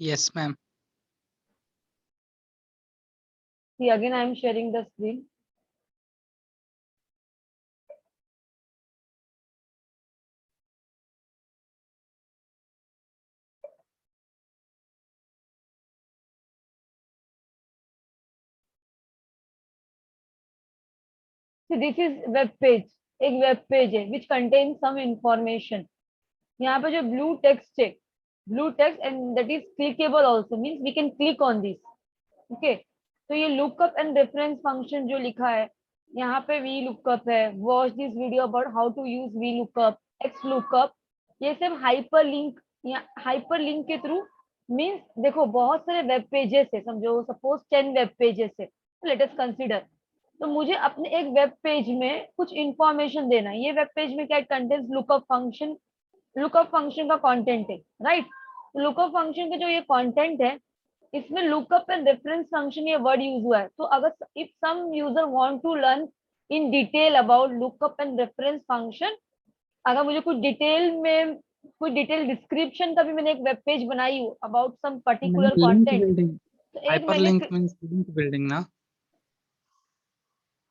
Yes, ma'am. See, again, I am sharing the screen. See, this is web page. एक web page है which contains some information. यहाँ पे जो blue text है, blue text and that is clickable also means we can click on this. Okay. तो ये lookup and reference function जो लिखा है, यहाँ पे VLOOKUP है, watch this video about how to use VLOOKUP, XLOOKUP, ये सब hyperlink या hyperlink के थ्रू मीन्स देखो बहुत सारे वेब पेजेस है, समझो सपोज 10 वेब पेजेस है, लेट अस कंसीडर. तो मुझे अपने एक वेब पेज में कुछ इंफॉर्मेशन देना है. ये वेब पेज में क्या कंटेंट्स लुकअप फंक्शन का कंटेंट है, राइट. लुकअप फंक्शन का जो ये कंटेंट है, इसमें लुकअप एंड रेफरेंस फंक्शन ये वर्ड यूज हुआ है. तो अगर if some user want to learn in detail about lookup and reference function, अगर मुझे कुछ डिटेल में कोई डिटेल डिस्क्रिप्शन का भी मैंने एक वेब पेज बनाई हूँ about some particular Link content, building. तो एक मैंने Hyperlink means link building, na?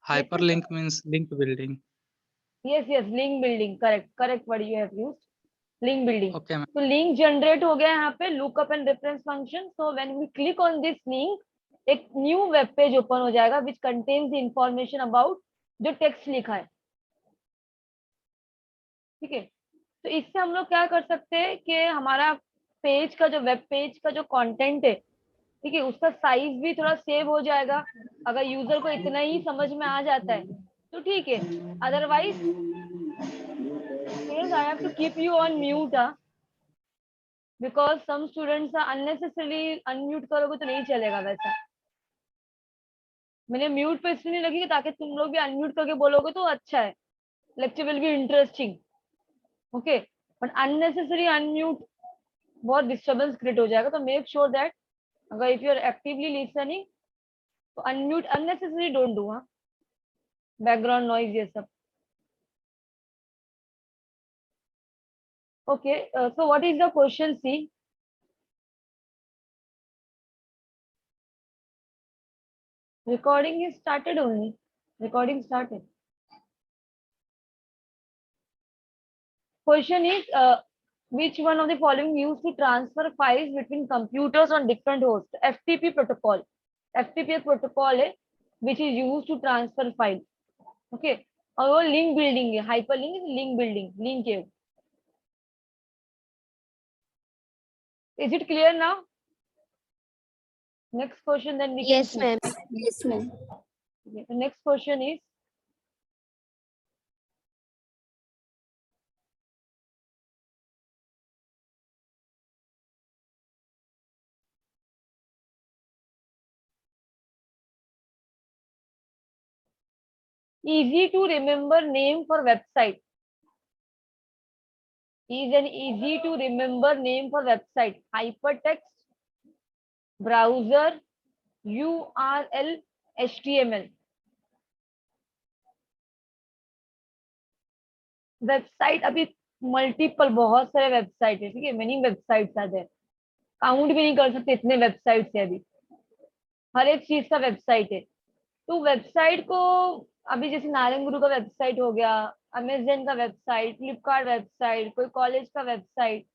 Hyperlink means link building. Yes yes link building, correct correct word you have used, link building. Okay, ma'am. तो link generate हो गया यहाँ पे lookup and reference function. So when we click on this link, एक new web page open हो जाएगा which contains information about जो text लिखा है. ठीक है. तो इससे हम लोग क्या कर सकते हैं कि हमारा पेज का जो वेब पेज का जो कंटेंट है, ठीक है, उसका साइज भी थोड़ा सेव हो जाएगा. अगर यूजर को इतना ही समझ में आ जाता है तो ठीक है, otherwise I have to keep you on mute because some students unnecessarily unmute करोगे तो नहीं चलेगा वैसा. मैंने म्यूट पे इसलिए नहीं लगी ताकि तुम लोग भी अनम्यूट करके बोलोगे तो अच्छा है, lecture will be interesting. Okay. But unnecessary unmute बहुत डिस्टर्बेंस क्रिएट हो जाएगा. तो मेक श्योर दैट अगर if you are actively listening तो अनम्यूट अननेसेसरी डोंट डू. हाँ, बैकग्राउंड नॉइज ये सब. Okay. So what is the question see. Recording is started only. Recording started. Question is which one of the following used to transfer files between computers on different hosts? FTP protocol. FTP protocol है which is used to transfer file. Okay. और वो link building है, hyperlink is link building, link है. Is it clear now? Next question then we can Yes, see. ma'am. Yes, ma'am. Okay, the next question is easy to remember name for website. Is an easy to remember name for website. Hypertext, browser, URL, HTML. Website अभी multiple बहुत सारे website है, ठीक है, many websites are there, count भी नहीं कर सकते इतने वेबसाइट्स है अभी, हर एक चीज का वेबसाइट है. तो वेबसाइट को अभी जैसे नारायण गुरु का वेबसाइट हो गया, अमेजन का वेबसाइट, फ्लिपकार्ट वेबसाइट, कोई कॉलेज का वेबसाइट,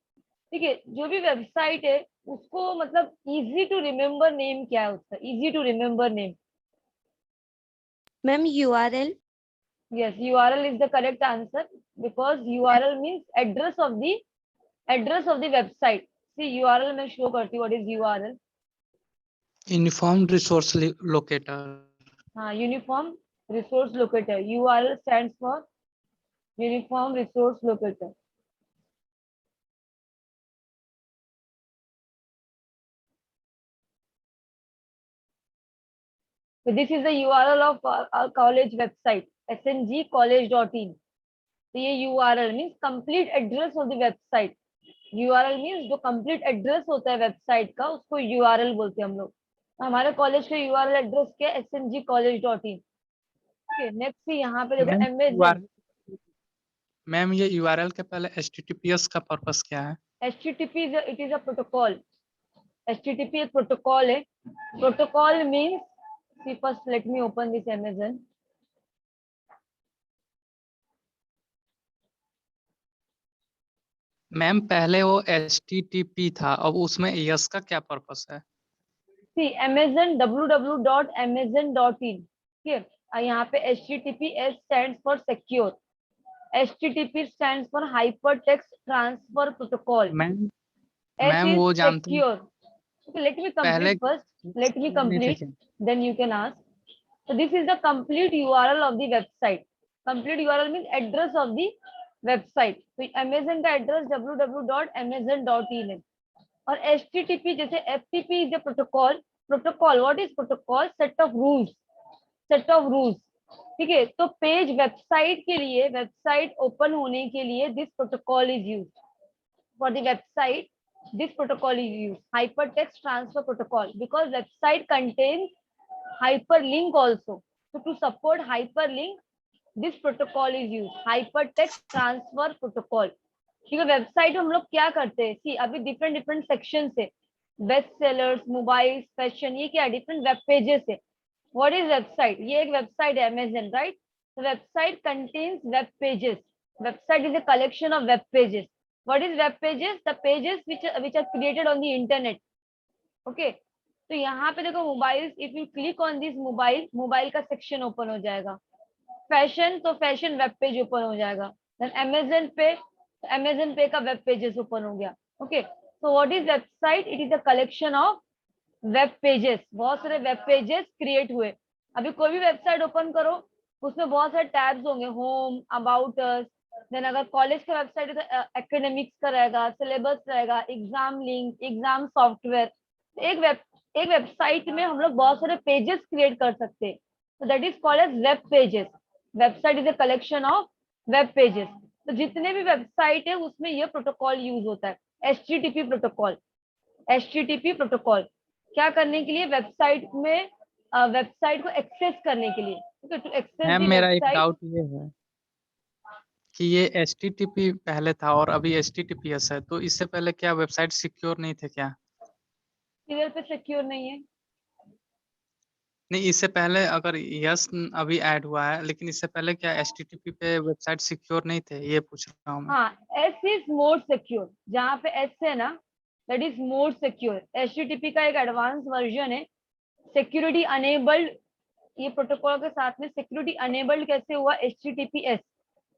ठीक है, जो भी वेबसाइट है उसको मतलब इजी टू रिमेम्बर नेम क्या है उसका, easy to remember name. Ma'am, URL. Yes, URL is the correct answer because URL means address of the website. See, URL मैं show करती हूँ. What is URL? Uniform resource locator. हाँ, Uniform Resource Locator. URL stands for Uniform Resource Locator. So this is the URL of our college website, sngcollege.in. तो ये URL means complete address of the website. URL means जो complete address होता है website का उसको URL बोलते हैं हम लोग. हमारे कॉलेज का URL एड्रेस क्या है, sngcollege.in. ओके. नेक्स्ट यहाँ पे देखो अमेजन. मैम ये URL के पहले HTTPS का पर्पस क्या है? HTTP it is a protocol. HTTP एक प्रोटोकॉल है. Protocol means, see first let me open this Amazon. Ma'am पहले वो HTTP था, अब उसमें यस का क्या पर्पस है? See Amazon, www.amazon.in. Here, यहाँ पे HTTPS stands for secure. HTTP stands for hypertext transfer protocol. Ma'am S ma'am is वो जानते हैं secure. Okay, let me पहले complete first. Let me नहीं थे complete. क्या? Then you can ask. So this is the complete URL of the website. Complete URL means address of the website. So Amazon का address www.amazon.in है. और HTTP जैसे FTP is a protocol. Protocol, what is protocol? Set of rules. Set of rules. ठीक है, तो page website के लिए, website open होने के लिए this protocol is used. For the website this protocol is used, hypertext transfer protocol, because website contains hyperlink also. So to support hyperlink, this protocol is used, hypertext transfer protocol. ठीक है, website हम लोग क्या करते हैं, सी अभी different different section है, best sellers, mobile, fashion, ये क्या डिफरेंट वेब पेजेस है. What is website? ये एक वेबसाइट है Amazon, right. Website contains web pages. Website is a collection of web pages. What is web pages? The pages which are created on the internet. Okay. तो यहाँ पे देखो mobile, if you click on this mobile, mobile का section open हो जाएगा. Fashion, तो fashion web page open हो जाएगा. देन अमेजन पे, अमेजन पे का वेब पेजेस ओपन हो गया. Okay, so what is website? It is a collection of web pages. बहुत सारे वेब पेजेस क्रिएट हुए. अभी कोई भी वेबसाइट ओपन करो, उसमें बहुत सारे टैब्स होंगे, होम, अबाउट अस. देन अगर कॉलेज का वेबसाइट है तो एकेडमिक्स का रहेगा, सिलेबस रहेगा, एग्जाम लिंक, एग्जाम सॉफ्टवेयर. एक वेबसाइट में हम लोग बहुत सारे पेजेस क्रिएट कर सकते हैं. तो that is called as web pages. Website is a collection of web pages. तो जितने भी वेबसाइट है उसमें यह प्रोटोकॉल यूज होता है, HTTP प्रोटोकॉल. HTTP प्रोटोकॉल क्या करने के लिए? वेबसाइट में, वेबसाइट को एक्सेस करने के लिए. टू एक्सेस मैम दी मेरा एक वेबसाइट. डाउट ये है कि ये HTTP पहले था और अभी HTTPS है, तो इससे पहले क्या वेबसाइट सिक्योर नहीं थे क्या? सीरियल पे सिक्योर नहीं है. नहीं, इससे पहले अगर यस अभी ऐड हुआ है, लेकिन इससे पहले क्या HTTP पे वेबसाइट सिक्योर नहीं थे, ये पूछ रहा हूँ मैं. हाँ, एस इज मोर सिक्योर. जहाँ पे एस है ना, that is more secure. HTTP का एक एडवांस वर्जन है, सिक्योरिटी अनेबल्ड. ये प्रोटोकॉल के साथ में सिक्योरिटी अनेबल्ड कैसे हुआ? HTTPS.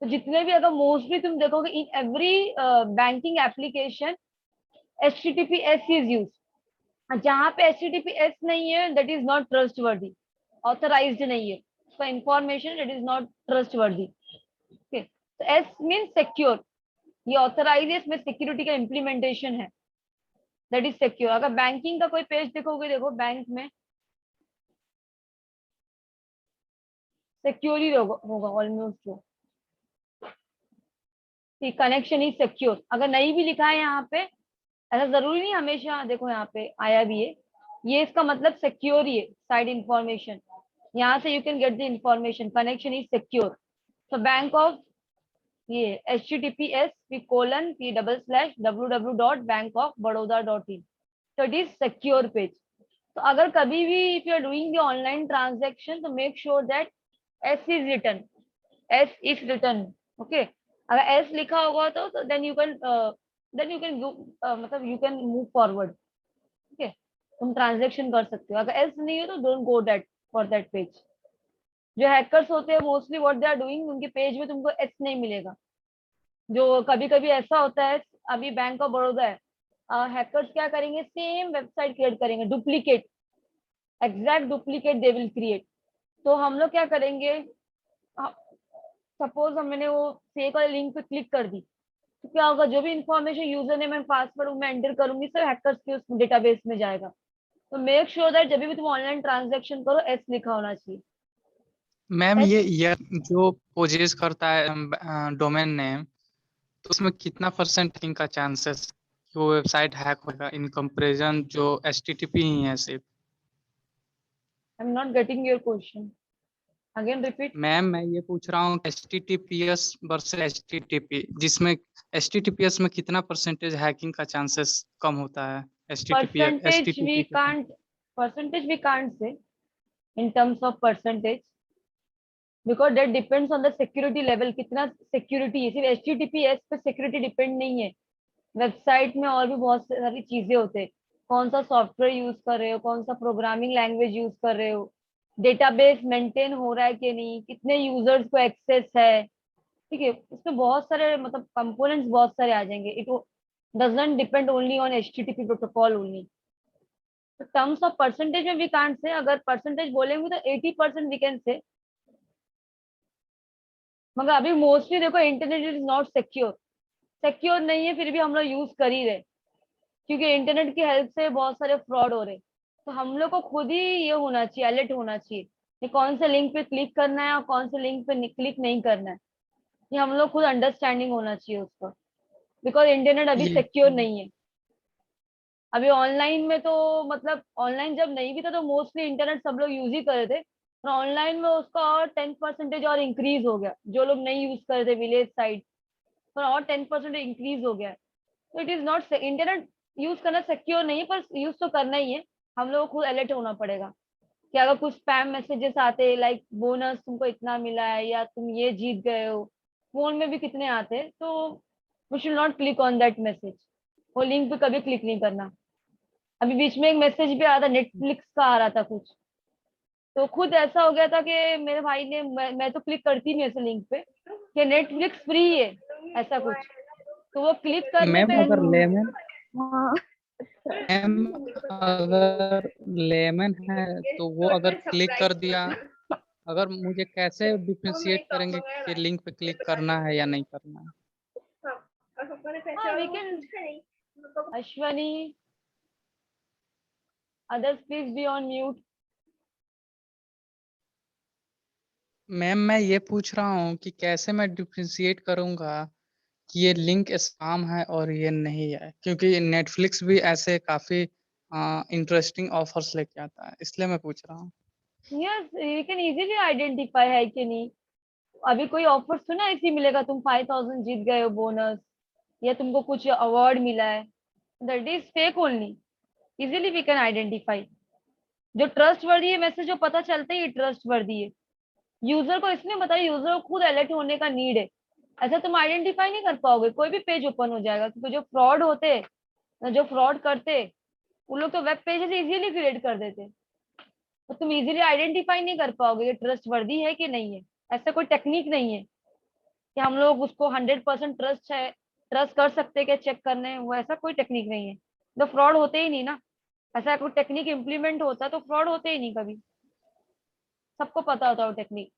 तो जितने भी, अगर मोस्टली तुम देखोगे in every banking application HTTPS is use. जहाँ पे HTTPS नहीं है, that is not trustworthy, authorised नहीं है, उसका information that is not trustworthy. Okay, तो एस मीन सिक्योर, ये ऑथराइज है, इसमें सिक्योरिटी का इम्प्लीमेंटेशन है, दैट इज सिक्योर. अगर बैंकिंग का कोई पेज देखोगे, देखो बैंक में सिक्योर ही होगा ऑलमोस्ट. जो कनेक्शन इज सिक्योर, अगर नहीं भी लिखा है यहाँ पे, ऐसा जरूरी नहीं हमेशा. देखो यहाँ पे आया भी है, ये इसका मतलब सिक्योर ही है. साइड इंफॉर्मेशन, यहाँ से you can get the information, connection is secure. तो बैंक ऑफ, ये HTTPS www.bankofbaroda.in. so it is secure page. तो अगर कभी भी if you are doing the online transaction, तो make sure that S is written. S is written. Okay, अगर S लिखा होगा तो then you can मतलब you can move forward. Okay, तुम ट्रांजेक्शन कर सकते हो. अगर S नहीं है तो don't go that for that page. जो हैकर्स होते हैं mostly what they are doing, उनके पेज में तुमको S नहीं मिलेगा. जो कभी कभी ऐसा होता है, अभी बैंक ऑफ बड़ौदा है, हैकर्स क्या करेंगे? सेम वेबसाइट क्रिएट करेंगे, duplicate, exact duplicate they will create. तो हम लोग क्या करेंगे? सपोज हमने वो सेक वाले लिंक पे क्लिक कर दी, तो क्या होगा? जो भी information user name and password मैं एंटर करूंगी, सब हैकर्स के उस डेटाबेस में जाएगा. तो मेक श्योर दैट जब भी तुम ऑनलाइन ट्रांजेक्शन करो, एस लिखा होना चाहिए. मैम S, ये जो पोजेस करता है डोमेन नेम, तो उसमें कितना % का चांसेस कि वो वेबसाइट हैक होगा इन कंपैरिजन जो HTTP ही है सिर्फ? I am not getting your question, again repeat. Ma'am मैं ये पूछ रहा हूँ HTTPS वर्सेस HTTP, जिसमें HTTPS में कितना % हैकिंग का चांसेस कम होता है? Percentage HTTP we के साथ? can't say in terms of percentage, because that depends on the security level, कितना security है। सिर्फ HTTPS पे security depend नहीं है, वेबसाइट में और भी बहुत सारी चीजें होते हैं। कौन सा सॉफ्टवेयर यूज कर रहे हो, कौन सा प्रोग्रामिंग लैंग्वेज यूज कर रहे हो, डेटाबेस मेंटेन हो रहा है कि नहीं, कितने यूजर्स को एक्सेस है, ठीक है। इसमें बहुत सारे मतलब कंपोनेंट्स बहुत सारे आ जाएंगे। It doesn't depend only on HTTP protocol only. Terms of percentage में वी कांट से, अगर परसेंटेज बोलेंगे तो 80% वी कैन से। मगर अभी मोस्टली देखो internet is not secure, secure नहीं है, फिर भी हम लोग यूज कर ही रहे, क्योंकि इंटरनेट की हेल्प से बहुत सारे फ्रॉड हो रहे। तो हम लोग को खुद ही ये होना चाहिए, अलर्ट होना चाहिए कि कौन से लिंक पे क्लिक करना है और कौन से लिंक पे क्लिक नहीं करना है। ये हम लोग खुद अंडरस्टैंडिंग होना चाहिए उसका, बिकॉज इंटरनेट अभी ये सिक्योर नहीं है। अभी ऑनलाइन में तो मतलब ऑनलाइन जब नहीं भी था तो मोस्टली इंटरनेट सब लोग यूज ही कर रहे थे, और ऑनलाइन में उसका और 10% और इंक्रीज हो गया। जो लोग नहीं यूज कर रहे थे विलेज साइड पर, और 10% इंक्रीज हो गया है। तो it is not, internet use करना सिक्योर नहीं है, पर यूज तो करना ही है। हम लोग को खुद अलर्ट होना पड़ेगा कि अगर कुछ स्पैम मैसेजेस आते लाइक बोनस तुमको इतना मिला है या तुम ये जीत गए हो, फोन में भी कितने आते हैं, तो we should not click on that message. वो लिंक पे कभी क्लिक नहीं करना। अभी बीच में एक मैसेज भी आया था, नेटफ्लिक्स का आ रहा था कुछ, तो खुद ऐसा हो गया था कि मेरे भाई ने, मैं तो क्लिक करती नहीं ऐसे लिंक पे कि नेटफ्लिक्स फ्री है ऐसा कुछ, तो वो क्लिक करने मैम पे। अगर लेमन हाँ, मैम अगर लेमन है तो वो अगर क्लिक कर दिया, अगर मुझे कैसे डिफरेंशिएट करेंगे कि लिंक पे क्लिक करना है या नहीं करना है? हाँ we can. Ashwani, others please be on mute. Ma'am मैं ये पूछ रहा हूँ कि कैसे मैं डिफरेंशिएट करूंगा कि ये लिंक स्पैम है और ये नहीं है, क्योंकि नेटफ्लिक्स भी ऐसे काफी इंटरेस्टिंग ऑफर्स लेके आता है, इसलिए मैं पूछ रहा हूँ। Yes you can easily identify है कि नहीं। अभी कोई ऑफर सुना ऐसी मिलेगा, तुम 5000 जीत गए हो बोनस, या तुमको कुछ अवार्ड मिला है, that is fake only. Easily we can identify. जो ट्रस्ट वर्दी है मैसेज, जो पता चलता है ये ट्रस्ट वर्दी है। यूजर को इसलिए बताइए, यूजर को खुद अलर्ट होने का नीड है। ऐसा तुम आइडेंटिफाई नहीं कर पाओगे, कोई भी पेज ओपन हो जाएगा, क्योंकि जो फ्रॉड होते, जो फ्रॉड करते, उन लोग तो वेब पेजेस इजीली क्रिएट कर देते, तो तुम इजीली आइडेंटिफाई नहीं कर पाओगे ये ट्रस्ट वर्दी है कि नहीं है। ऐसा कोई टेक्निक नहीं है कि हम लोग उसको 100% ट्रस्ट कर सकते हैं, क्या चेक करने, वो ऐसा कोई टेक्निक नहीं है। तो फ्रॉड होते ही नहीं ना। ऐसा कोई टेक्निक इम्प्लीमेंट होता तो फ्रॉड होते ही नहीं कभी, सबको पता होता वो टेक्निक।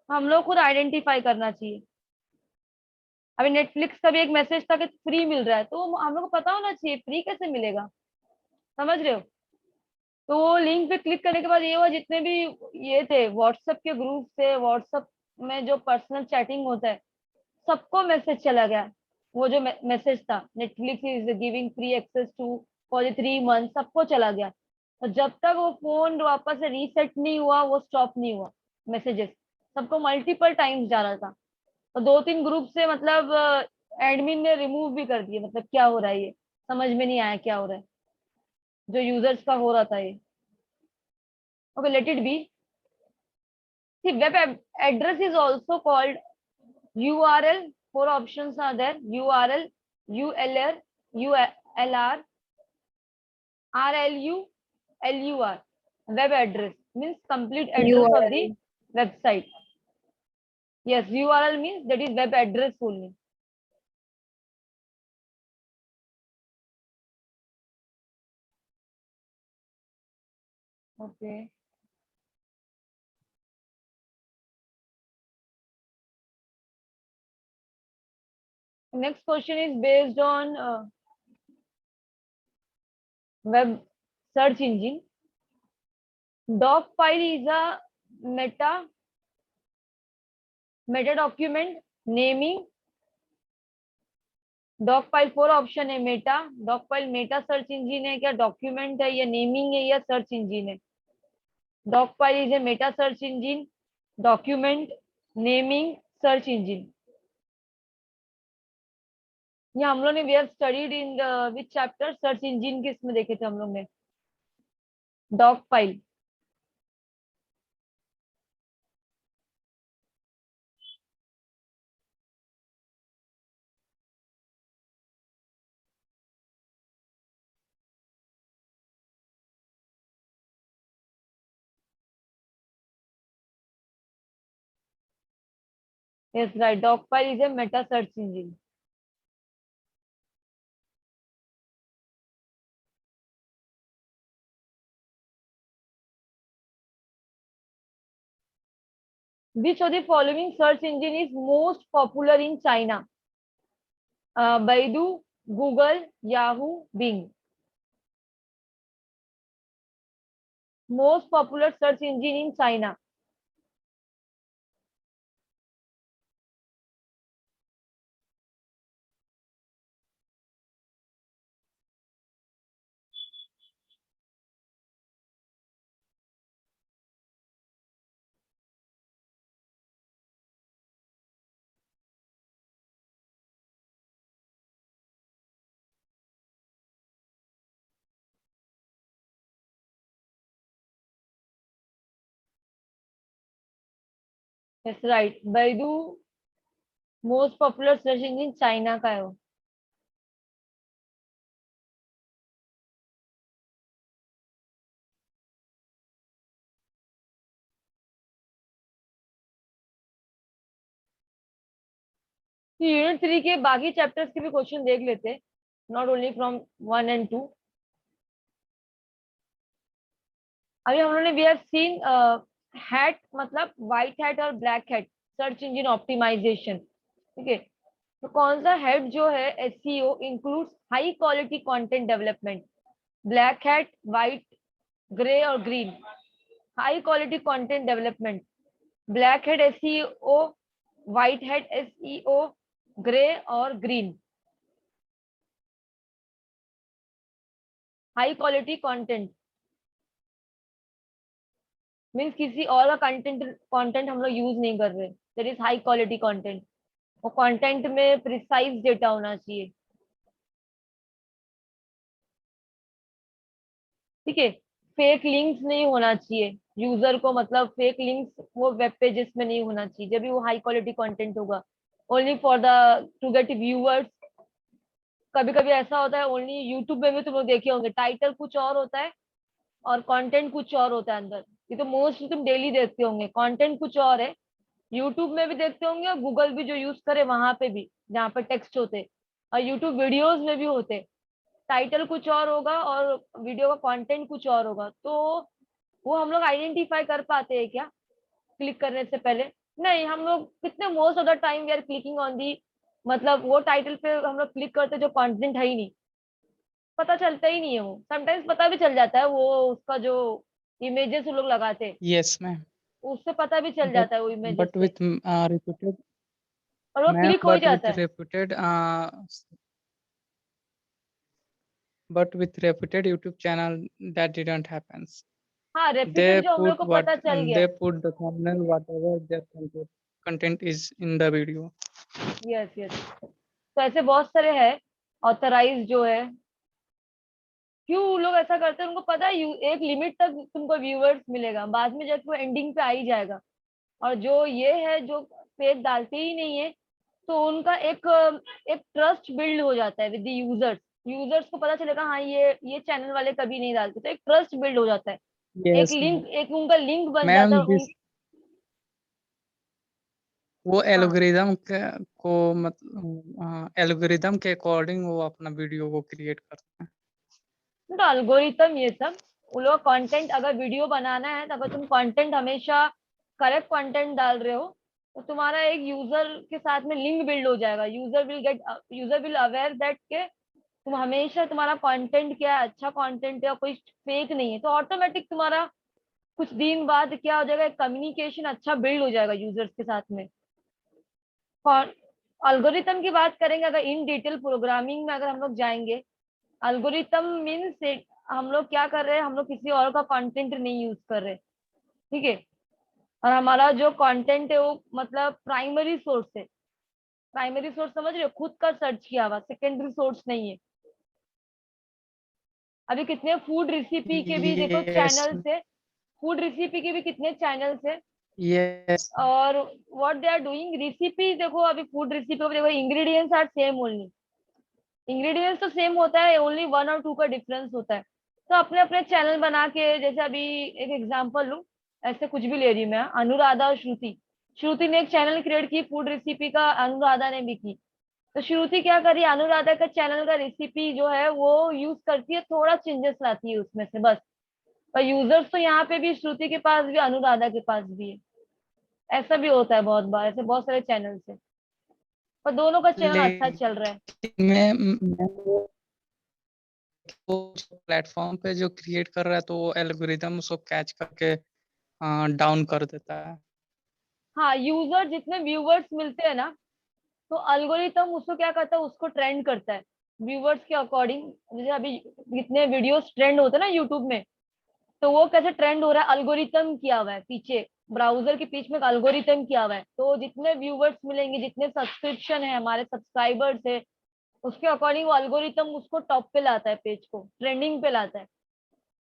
हम लोग खुद आइडेंटिफाई करना चाहिए। अभी नेटफ्लिक्स का भी एक मैसेज था कि फ्री मिल रहा है, तो हम लोग को पता होना चाहिए फ्री कैसे मिलेगा, समझ रहे हो। तो वो लिंक पे क्लिक करने के बाद ये हुआ, जितने भी ये थे व्हाट्सएप के ग्रुप थे, व्हाट्सएप में जो पर्सनल चैटिंग होता है, सबको मैसेज चला गया। वो जो मैसेज था, Netflix is giving free access to for 3 month, सबको चला गया। तो जब तक वो फोन वापस से रीसेट नहीं हुआ, वो स्टॉप नहीं हुआ मैसेजेस, सबको मल्टीपल टाइम्स जा रहा था। तो 2-3 ग्रुप से मतलब एडमिन ने रिमूव भी कर दिए। मतलब क्या हो रहा है ये, समझ में नहीं आया क्या हो रहा है, जो यूजर्स का हो रहा था ये। Okay let it be. See web address is also called URL. Four options are there: URL, ULR, ULR, RLU, LUR. Web address means complete address of the URL. website. Yes, URL means that is web address only. Okay. Next question is based on web search engine. Doc file is a meta document naming. Dogpile 4 option है, meta Dogpile, meta search engine है क्या, document है, या naming है, या search engine है। Dogpile is a meta search engine, document, naming, search engine. ये हम लोग ने we have studied in the which chapter, search engine के इसमें देखे थे हम लोग ने, Dogpile. Yes right, Dogpile is a meta search engine. Which of the following search engine is most popular in China? Baidu, Google, Yahoo, Bing. Most popular search engine in China. That's right. Baidu most popular search engine China का है वो। Unit 3 के बाकी chapters के भी question देख लेते, not only from 1 and 2। अभी हम लोगों ने वी हैव सीन हैट मतलब व्हाइट हैट और black hat search engine optimization, ठीक है। तो कौन सा हेड जो है SEO includes high quality content development? Black hat, white, grey और green. High quality content development, black head SEO, white head SEO, grey और green. High quality content means किसी और का कंटेंट कंटेंट हम लोग यूज नहीं कर रहे, that is high quality content. वो कंटेंट में प्रिसाइज डेटा होना चाहिए, ठीक है। फेक लिंक्स नहीं होना चाहिए यूजर को, मतलब फेक लिंक्स वो वेब पेजेस में नहीं होना चाहिए जब भी वो हाई क्वालिटी कंटेंट होगा। Only for the to get viewers. कभी कभी ऐसा होता है, ओनली यूट्यूब में भी तुम लोग देखे होंगे, टाइटल कुछ और होता है और कंटेंट कुछ और होता है अंदर। ये तो मोस्टली तुम डेली देखते होंगे, कंटेंट कुछ और है। यूट्यूब में भी देखते होंगे और गूगल भी जो यूज करे वहां पे भी, जहाँ पे टेक्स्ट होते, और यूट्यूब वीडियोस में भी होते। टाइटल कुछ और होगा और वीडियो का कंटेंट कुछ और होगा। तो वो हम लोग आइडेंटिफाई कर पाते हैं क्या क्लिक करने से पहले? नहीं, हम लोग कितने most of the time we are clicking on the, मतलब वो टाइटल पे हम लोग क्लिक करते जो कंटेंट है ही नहीं, पता चलता ही नहीं है। वो समटाइम्स पता भी चल जाता है, वो उसका जो इमेजेस वो लोग लगाते हैं यस मैम। उससे पता भी चल बट जाता है वो इमेजेस बट से, विथ reputed और वो मैम क्लिक हो ही but जाता with है। reputed but with reputed YouTube channel that didn't happens. हाँ, They रेप्यूटेड जो हम लोग put को what पता चल गया। they put the thumbnail whatever their content is in the video. Yes yes, तो ऐसे बहुत सारे हैं ऑथराइज जो है। क्यों वो लोग ऐसा करते हैं? उनको पता है एक लिमिट तक तुमको व्यूअर्स मिलेगा, बाद में जाके वो एंडिंग पे आ ही जाएगा। और जो ये है जो फेक डालते ही नहीं है, तो उनका एक एक ट्रस्ट बिल्ड हो जाता है विद द यूजर्स। यूजर्स को पता चलेगा हाँ ये चैनल वाले कभी नहीं डालते, तो एक ट्रस्ट बिल्ड हो जाता है। एक Yes लिंक, ma'am. एक उनका लिंक बन जाता है मैम उन। दिस वो हाँ, एल्गोरिदम को मतलब एल्गोरिदम के अकॉर्डिंग वो अपना वीडियो को क्रिएट करते हैं। तो अल्गोरिथम ये सब, वो लोग कंटेंट अगर वीडियो बनाना है तो अगर तुम कंटेंट हमेशा करेक्ट कंटेंट डाल रहे हो, तो तुम्हारा एक यूजर के साथ में लिंक बिल्ड हो जाएगा। यूजर विल अवेयर दैट के तुम हमेशा तुम्हारा कंटेंट क्या है, अच्छा कंटेंट है, कोई फेक नहीं है। तो ऑटोमेटिक तुम्हारा कुछ दिन बाद क्या हो जाएगा, कम्युनिकेशन अच्छा बिल्ड हो जाएगा यूजर्स के साथ में। अल्गोरिथम की बात करेंगे अगर इन डिटेल प्रोग्रामिंग में अगर हम लोग जाएंगे, अल्गोरिथम मीन्स हम लोग क्या कर रहे हैं, हम लोग किसी और का कंटेंट नहीं यूज कर रहे, ठीक है। और हमारा जो कंटेंट है वो मतलब प्राइमरी सोर्स है, प्राइमरी सोर्स समझ रहे हो, खुद का सर्च किया हुआ, सेकेंडरी सोर्स नहीं है। अभी कितने फूड रेसिपी के भी देखो यस, चैनल्स है, फूड रेसिपी के भी कितने चैनल्स है। यस, और what they are doing, recipe देखो, अभी फूड रेसिपी देखो, ingredients are same only, ingredients तो सेम होता है, ओनली 1 और 2 का डिफरेंस होता है। तो अपने अपने चैनल बना के, जैसे अभी एक एग्जांपल लूं, ऐसे कुछ भी ले रही हूँ मैं, अनुराधा और श्रुति, श्रुति ने एक चैनल क्रिएट की फूड रेसिपी का, अनुराधा ने भी की। तो श्रुति क्या करी, अनुराधा का चैनल का रेसिपी जो है वो यूज करती है, थोड़ा चेंजेस लाती है उसमें से बस। पर यूजर्स तो यहाँ पे भी श्रुति के पास भी, अनुराधा के पास भी है। ऐसा भी होता है बहुत बार, ऐसे बहुत सारे चैनल है, पर दोनों का चैनल अच्छा चल रहा है। लेकिन मैं वो प्लेटफॉर्म पे जो क्रिएट कर रहा है तो वो एल्गोरिदम उसको कैच करके डाउन कर देता है। हाँ, यूजर जितने व्यूवर्स मिलते हैं ना, तो अल्गोरिथम उसको क्या करता है, उसको ट्रेंड करता है व्यूवर्स के अकॉर्डिंग। जैसे अभी जितने वीडियोस ट्रेंड होते हैं ना यूट्यूब में, तो वो कैसे ट्रेंड हो रहा है, अल्गोरिथम किया हुआ है पीछे, ब्राउजर के पीछे में एक अल्गोरिथम किया हुआ है। तो जितने व्यूवर्स मिलेंगे, जितने सब्सक्रिप्शन है, हमारे सब्सक्राइबर्स है, उसके अकॉर्डिंग वो अल्गोरिथम उसको टॉप पे लाता है, पेज को ट्रेंडिंग पे लाता है।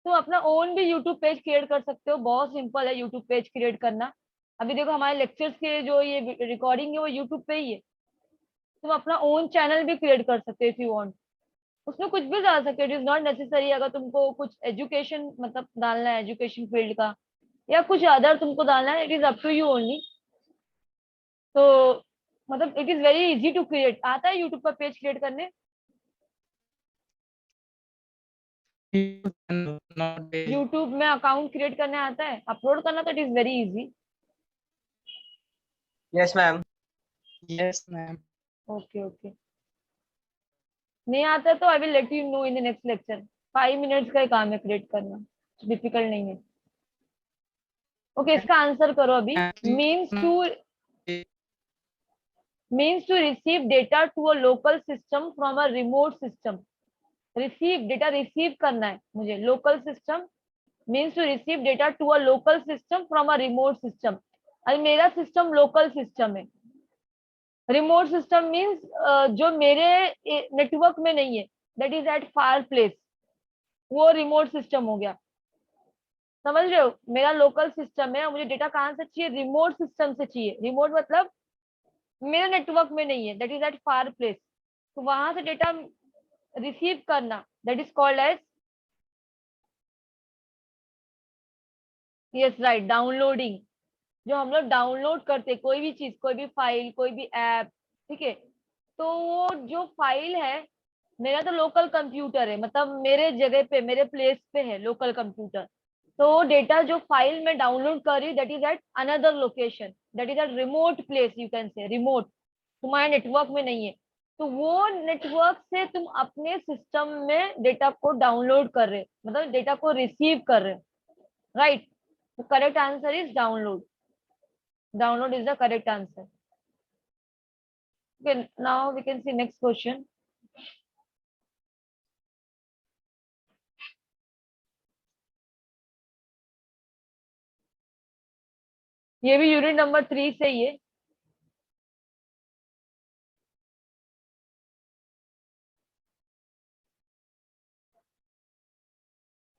तुम अपना ओन भी यूट्यूब पेज क्रिएट कर सकते हो, बहुत सिंपल है यूट्यूब पेज क्रिएट करना। अभी देखो हमारे लेक्चर्स के जो ये रिकॉर्डिंग है वो यूट्यूब पे ही है। तुम अपना ओन चैनल भी क्रिएट कर सकते हो इफ यू वांट, उसमें कुछ भी डाल सकते हो, इट इज नॉट नेसेसरी। अगर तुमको कुछ एजुकेशन मतलब डालना है, एजुकेशन फील्ड का, या कुछ अदर तुमको डालना है, it is up to you only. तो मतलब it is very easy to create. आता है यूट्यूब पर पेज क्रिएट करने? नॉट यूट्यूब में अकाउंट क्रिएट करने आता है, अपलोड करना तो it is very easy. Yes ma'am. Yes ma'am. Okay okay, नहीं आता तो I will let you know in the next lecture. 5 minutes का ही काम है क्रिएट करना, डिफिकल्ट नहीं है। ओके, इसका आंसर करो अभी। Means to receive data to a local system from a remote system. Receive data, receive करना है मुझे, local system means to receive data to a local system from a remote system. अभी मेरा system local system है, remote system means जो मेरे network में नहीं है, that is at far place, वो रिमोट सिस्टम हो गया। समझ रहे हो, मेरा लोकल सिस्टम है, मुझे डेटा कहाँ से चाहिए, रिमोट सिस्टम से चाहिए। रिमोट मतलब मेरे नेटवर्क में नहीं है, that is at far place. तो वहां से डेटा रिसीव करना, that is called as, yes right, downloading. जो हम लोग डाउनलोड करते, कोई भी चीज, कोई भी फाइल, कोई भी ऐप, ठीक है, तो वो जो फाइल है, मेरा तो लोकल कंप्यूटर है, मतलब मेरे जगह पे, मेरे प्लेस पे है लोकल कंप्यूटर। तो डेटा जो फाइल में डाउनलोड कर रही, that is at another location, that is at remote place, you can say remote, तुम्हारे नेटवर्क में नहीं है। तो वो नेटवर्क से तुम अपने सिस्टम में डेटा को डाउनलोड कर रहे, मतलब डेटा को रिसीव कर रहे, right. The correct answer is download, download is the correct answer. Okay, now we can see next question. ये भी यूनिट नंबर 3 से ही है।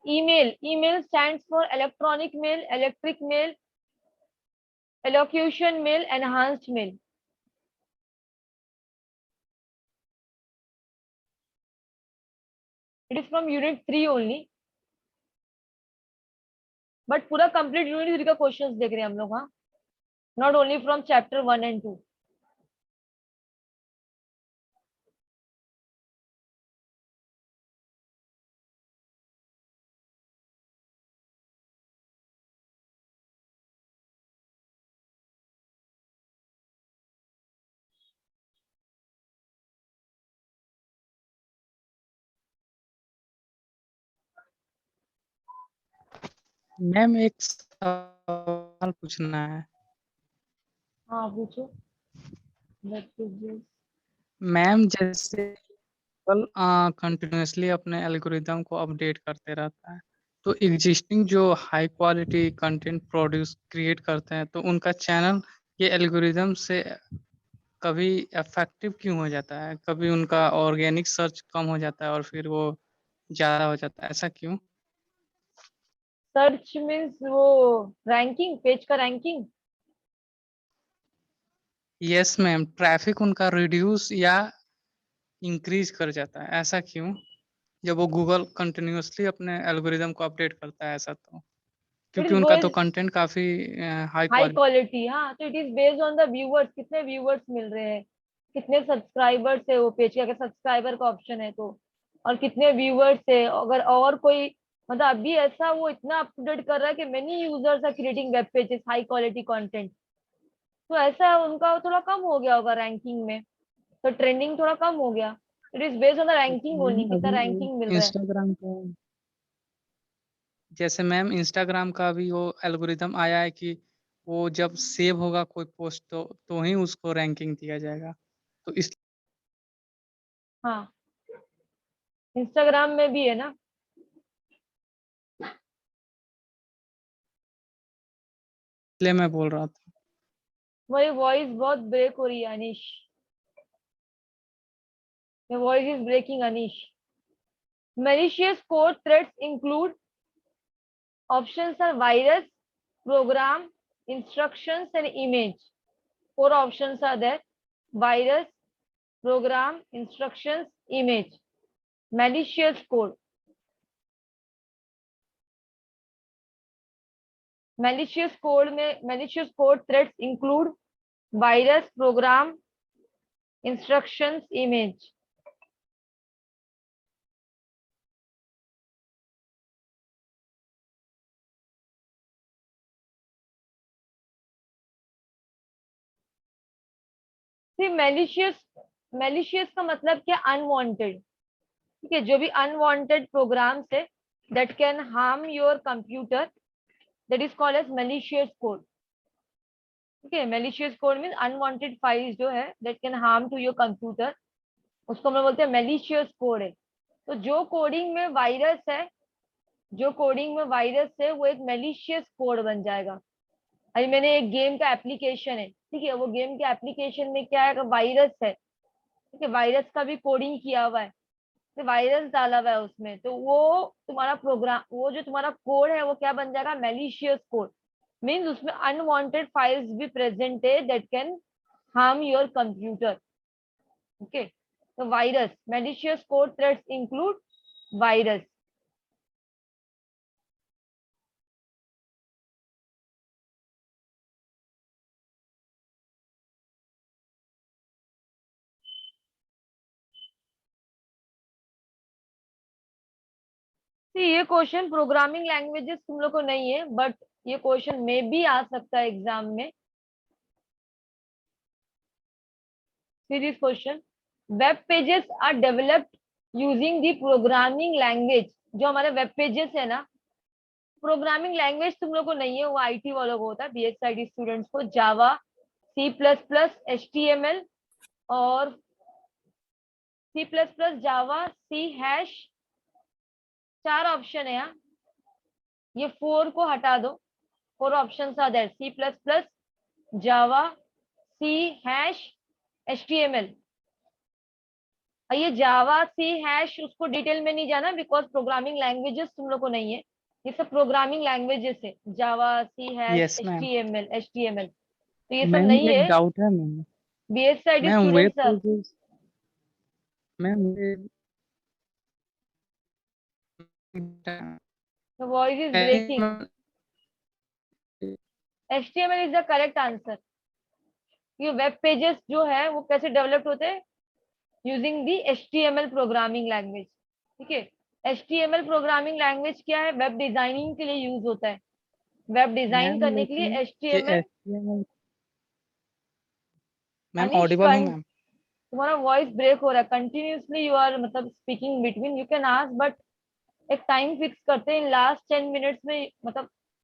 email, email stands for electronic mail, electric mail, elocution mail, enhanced mail. It is from unit 3 only, but पूरा complete unit 3 का questions देख रहे हैं हम लोग, हाँ, not only from chapter 1 and 2. Ma'am एक सवाल पूछना है। हाँ पूछो। messages, मैम जैसे कंटिन्यूअसली अपने एल्गोरिदम को अपडेट करते रहता है, तो एग्जिस्टिंग जो high quality content produce create करते हैं तो उनका चैनल ये एल्गोरिदम से कभी इफेक्टिव क्यों हो जाता है? कभी उनका ऑर्गेनिक सर्च कम हो जाता है और फिर वो ज़्यादा हो जाता है, ऐसा क्यों? सर्च मीन्स वो रैंकिंग, पेज का रैंकिंग। यस मैम, ट्रैफिक उनका रिड्यूस या इंक्रीज कर जाता है, ऐसा क्यों? जब वो गूगल कंटिन्यूअसली अपने एल्गोरिदम को अपडेट करता है ऐसा तो? इट क्योंकि इज उनका तो बेस्ड कंटेंट काफ़ी हाई हाई क्वालिटी। क्वालिटी, हाँ, तो it is based on the viewers, कितने व्यूअर्स मिल रहे हैं, कितने सब्सक्राइबर्स है वो पेज के, अगर सब्सक्राइबर का ऑप्शन है तो, और कितने व्यूअर्स है, अगर और कोई, मतलब अभी ऐसा वो इतना अप टू डेट कर रहा है कि many users are creating web pages high quality content, तो ऐसा उनका थोड़ा कम हो गया होगा रैंकिंग में, तो ट्रेंडिंग थोड़ा कम हो गया। It is based on the ranking only, ma'am कितना अभी रैंकिंग मिल रहा है। इंस्टाग्राम का, जैसे मैम इंस्टाग्राम का भी वो एल्गोरिदम आया है कि वो जब सेव होगा कोई पोस्ट तो ही उसको रैंकिंग दिया जाएगा, तो हाँ, इंस्टाग्राम में भी है ना। इसलिए मैं बोल रहा था। मेरी वॉइस बहुत ब्रेक हो रही है Anish, your voice is breaking Anish. Malicious code threats include, options are virus, program, instructions and image. Four options are there: virus, program, instructions, image. Malicious code. Malicious code threats include virus, program, instructions, image. See, malicious का मतलब क्या? Unwanted, ठीक है, जो भी unwanted programmes है that can harm your computer, that is called as malicious code. ठीक है, malicious code mean unwanted files जो है that can harm to your computer, उसको हम लोग बोलते हैं malicious code है। तो जो कोडिंग में वायरस है, जो कोडिंग में वायरस है वो एक malicious कोड बन जाएगा। अभी मैंने एक गेम का एप्लीकेशन है, ठीक है, वो गेम के एप्लीकेशन में क्या है, वायरस है, ठीक है, वायरस का भी कोडिंग किया हुआ है, तो वायरस डाला हुआ है उसमें, तो वो तुम्हारा प्रोग्राम, वो जो तुम्हारा कोड है वो क्या बन जाएगा? Malicious code. मीन्स उसमें अनवांटेड फाइल्स भी प्रेजेंट है that can harm your computer. Okay, तो virus, malicious code threats include virus. ये क्वेश्चन प्रोग्रामिंग लैंग्वेजेस तुम लोग को नहीं है, बट ये क्वेश्चन में भी आ सकता है एग्जाम में। Series question, web pages are developed using the programming language. जो हमारे वेब पेजेस है ना, प्रोग्रामिंग लैंग्वेज तुम लोग को नहीं है, वो आईटी वालों को होता है, बीएसआईटी स्टूडेंट्स को। Java, C plus plus, HTML और C plus plus, Java, C hash, चार ऑप्शन है यहाँ, ये फोर को हटा दो। Four option are there: C plus plus, Java, C hash, HTML. ये जावा, सी हैश, उसको डिटेल में नहीं जाना बिकॉज प्रोग्रामिंग लैंग्वेजेस तुम लोग को नहीं है, ये सब प्रोग्रामिंग लैंग्वेजेस है, Java, C hash, yes ma'am. HTML, तो ये सब मैम नहीं एक है। डाउट है ma'am. BSID ma'am web students sir, pages, ma'am the voice is breaking. HTML is the correct answer. ये वेब पेजेस जो है वो कैसे डेवलप होते हैं? Using the HTML programming language. ठीक है, HTML प्रोग्रामिंग लैंग्वेज क्या है? वेब डिजाइनिंग के लिए यूज होता है, वेब डिजाइन मैम करने के लिए लेकिन ये HTML। HTML, मैम अनिश, ऑडिबल हूँ मैम? तुम्हारा वॉइस ब्रेक हो रहा है कंटिन्यूअसली, यू आर मतलब speaking between, you can ask but एक टाइम फिक्स करते हैं, इन लास्ट 10 मिनट्स में मतलब